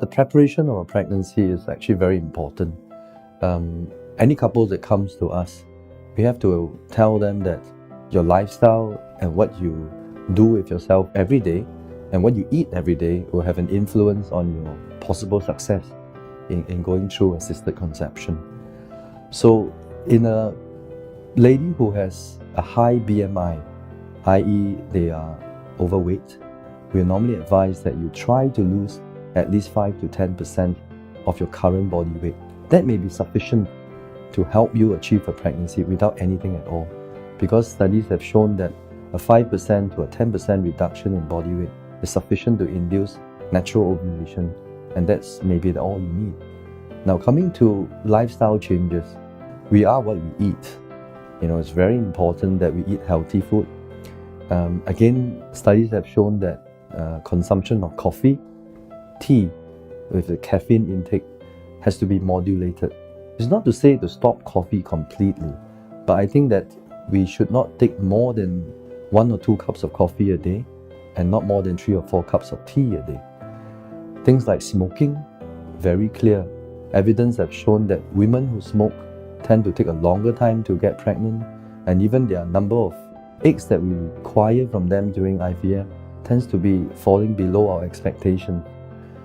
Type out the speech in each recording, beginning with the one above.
the preparation of a pregnancy is actually very important. Any couple that comes to us, we have to tell them that your lifestyle and what you do with yourself every day and what you eat every day will have an influence on your possible success in going through assisted conception. So in a lady who has a high BMI, i.e. they are overweight, we normally advise that you try to lose at least 5 to 10% of your current body weight. That may be sufficient to help you achieve a pregnancy without anything at all, because studies have shown that a 5% to a 10% reduction in body weight is sufficient to induce natural ovulation, and that's maybe all you need. Now, coming to lifestyle changes, we are what we eat. It's very important that we eat healthy food. Again, studies have shown that consumption of coffee, tea with the caffeine intake has to be modulated. It's not to say to stop coffee completely, but I think that we should not take more than 1 or 2 cups of coffee a day and not more than 3 or 4 cups of tea a day. Things like smoking, very clear. Evidence have shown that women who smoke tend to take a longer time to get pregnant, and even their number of eggs that we require from them during IVF tends to be falling below our expectation.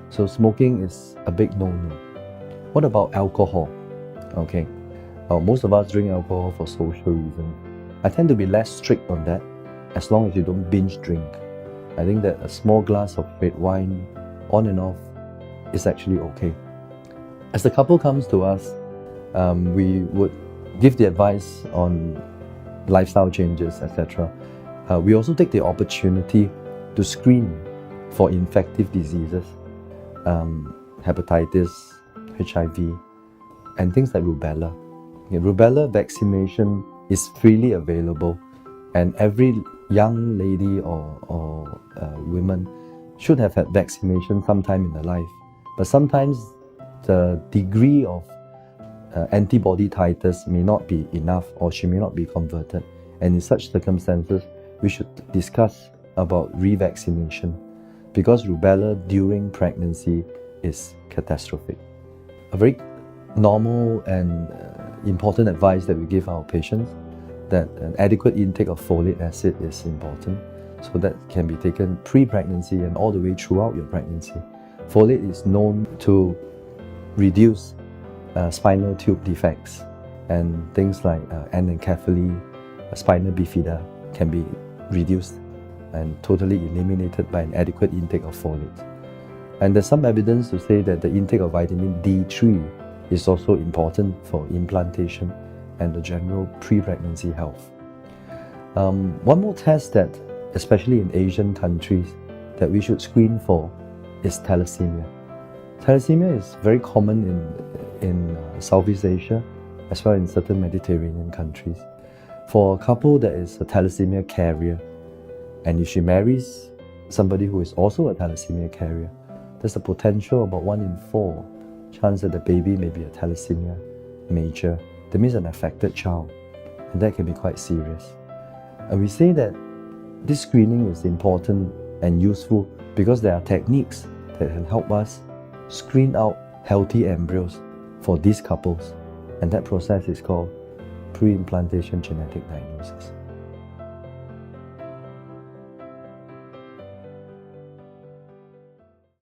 So smoking is a big no-no. What about alcohol? Okay, most of us drink alcohol for social reasons. I tend to be less strict on that, as long as you don't binge drink. I think that a small glass of red wine on and off is actually okay. As the couple comes to us, we would give the advice on lifestyle changes, etc. We also take the opportunity to screen for infective diseases, hepatitis, HIV, and things like rubella. Rubella vaccination is freely available, and every young lady or woman should have had vaccination sometime in their life. But sometimes the degree of antibody titers may not be enough, or she may not be converted. And in such circumstances, we should discuss about revaccination, because rubella during pregnancy is catastrophic. A very normal and important advice that we give our patients, that an adequate intake of folic acid is important, so that can be taken pre-pregnancy and all the way throughout your pregnancy. Folate is known to reduce spinal tube defects, and things like anencephaly, spina bifida can be reduced and totally eliminated by an adequate intake of folate. And there's some evidence to say that the intake of vitamin D3 is also important for implantation and the general pre-pregnancy health. One more test that, especially in Asian countries, that we should screen for is thalassemia. Thalassemia is very common in Southeast Asia, as well as in certain Mediterranean countries. For a couple that is a thalassemia carrier, and if she marries somebody who is also a thalassemia carrier, there's a potential about 1 in 4 chance that the baby may be a thalassemia major. That means an affected child, and that can be quite serious. And we say that this screening is important and useful because there are techniques that can help us screen out healthy embryos for these couples, and that process is called pre-implantation genetic diagnosis.